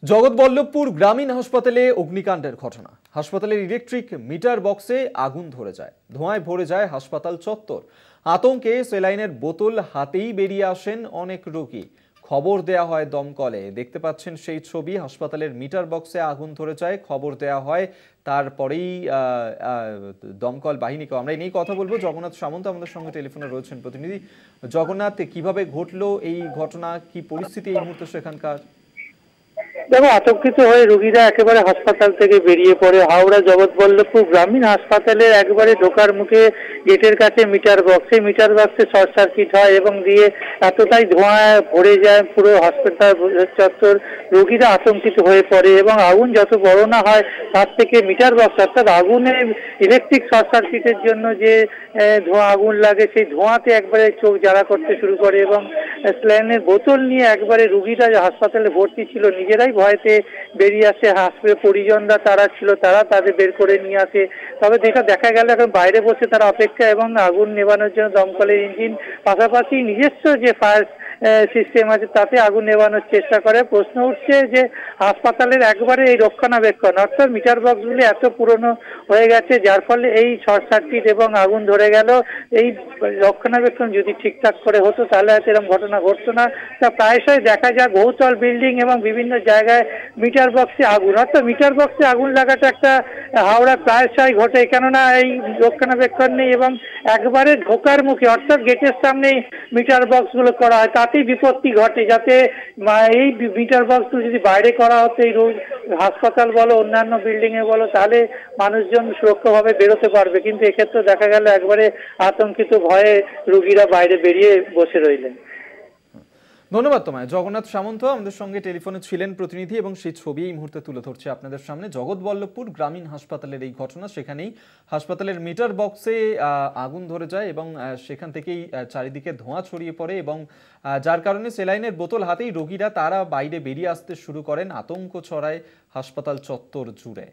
জগৎবল্লভপুর গ্রামীণ হাসপাতালে অগ্নিকাণ্ডের ঘটনা। হাসপাতালের ইলেকট্রিক মিটার বক্সে আগুন ধরে যায়, ধোঁয়ায় ভরে যায় হাসপাতাল চত্বর। আতঙ্কে সেলাইনের বোতল হাতেই বেরিয়ে আসেন অনেক রোগী। খবর দেয়া হয় দমকলে। দেখতে পাচ্ছেন সেই ছবি। হাসপাতালের মিটার বক্সে আগুন ধরে যায়, খবর দেয়া হয়, তারপরেই দমকল বাহিনীকে। আমরা এই নিয়ে কথা বলবো। জগন্নাথ সামন্ত আমাদের সঙ্গে টেলিফোনে রয়েছেন প্রতিনিধি। জগন্নাথ, কিভাবে ঘটলো এই ঘটনা, কি পরিস্থিতি এই মুহূর্তে সেখানকার? দেখো, আতঙ্কিত হয়ে রোগীরা একেবারে হাসপাতাল থেকে বেরিয়ে পড়ে। হাওড়া জগৎবল্লভপুর গ্রামীণ হাসপাতালের একবারে ঢোকার মুখে গেটের কাছে মিটার বক্স, সেই মিটার বক্সে শর্ট সার্কিট হয় এবং দিয়ে এতটাই ধোঁয়া ভরে যায় পুরো হাসপাতাল চত্বর। রোগীরা আতঙ্কিত হয়ে পড়ে এবং আগুন যত বড় না হয় তার থেকে মিটার বক্স, অর্থাৎ আগুনে ইলেকট্রিক শর্ট সার্কিটের জন্য যে ধোঁয়া আগুন লাগে, সেই ধোঁয়াতে একবারে চোখ জ্বালা করতে শুরু করে এবং স্যালাইনের বোতল নিয়ে একবারে রোগীরা হাসপাতালে ভর্তি ছিল নিজেরাই ভয়তে বেরিয়ে আসে। হাসপাতালের পরিজনরা তারা ছিল, তারা তাদের বের করে নিয়ে আসে। তবে যেটা দেখা গেল, এখন বাইরে বসে তারা অপেক্ষা এবং আগুন নেভানোর জন্য দমকলের ইঞ্জিন, পাশাপাশি নিজস্ব যে ফায়ার সিস্টেম আছে তাতে আগুন নেভানোর চেষ্টা করে। প্রশ্ন উঠছে যে হাসপাতালের একবারে এই রক্ষণাবেক্ষণ, অর্থাৎ মিটার বক্সগুলি এত পুরনো হয়ে গেছে যার ফলে এই শর্ট সার্কিট এবং আগুন ধরে গেল। এই রক্ষণাবেক্ষণ যদি ঠিকঠাক করে হতো তাহলে হয়তো এরকম ঘটনা ঘটতো না। তা প্রায়শই দেখা যায় বহুতল বিল্ডিং এবং বিভিন্ন জায়গায় মিটার বক্সে আগুন, অর্থাৎ মিটার বক্সে আগুন লাগাটা একটা হাওড়া প্রায়শই ঘটে, কেননা এই রক্ষণাবেক্ষণ নেই এবং একবারে ঢোকার মুখে, অর্থাৎ গেটের সামনেই মিটার বক্সগুলো করা হয়, তাতেই বিপত্তি ঘটে। যাতে এই মিটার বক্সগুলো যদি বাইরে করা হতো, এই হাসপাতাল বলো অন্যান্য বিল্ডিংয়ে বলো, তাহলে মানুষজন সুরক্ষাভাবে বেরোতে পারবে। কিন্তু এক্ষেত্রে দেখা গেল একবারে আতঙ্কিত ভয়ে রোগীরা বাইরে বেরিয়ে বসে রইলেন। ধন্যবাদ তোমায়। জগন্নাথ সামন্ত আমাদের সঙ্গে টেলিফোনে ছিলেন প্রতিনিধি, এবং সেই ছবি এই মুহূর্তে তুলে ধরছে আপনাদের সামনে। জগৎবল্লভপুর গ্রামীণ হাসপাতালের এই ঘটনা। সেখানেই হাসপাতালের মিটার বক্সে আগুন ধরে যায় এবং সেখান থেকেই চারিদিকে ধোঁয়া ছড়িয়ে পড়ে, এবং যার কারণে সেলাইনের বোতল হাতেই রোগীরা তারা বাইরে বেরিয়ে আসতে শুরু করেন। আতঙ্ক ছড়ায় হাসপাতাল চত্বর জুড়ে।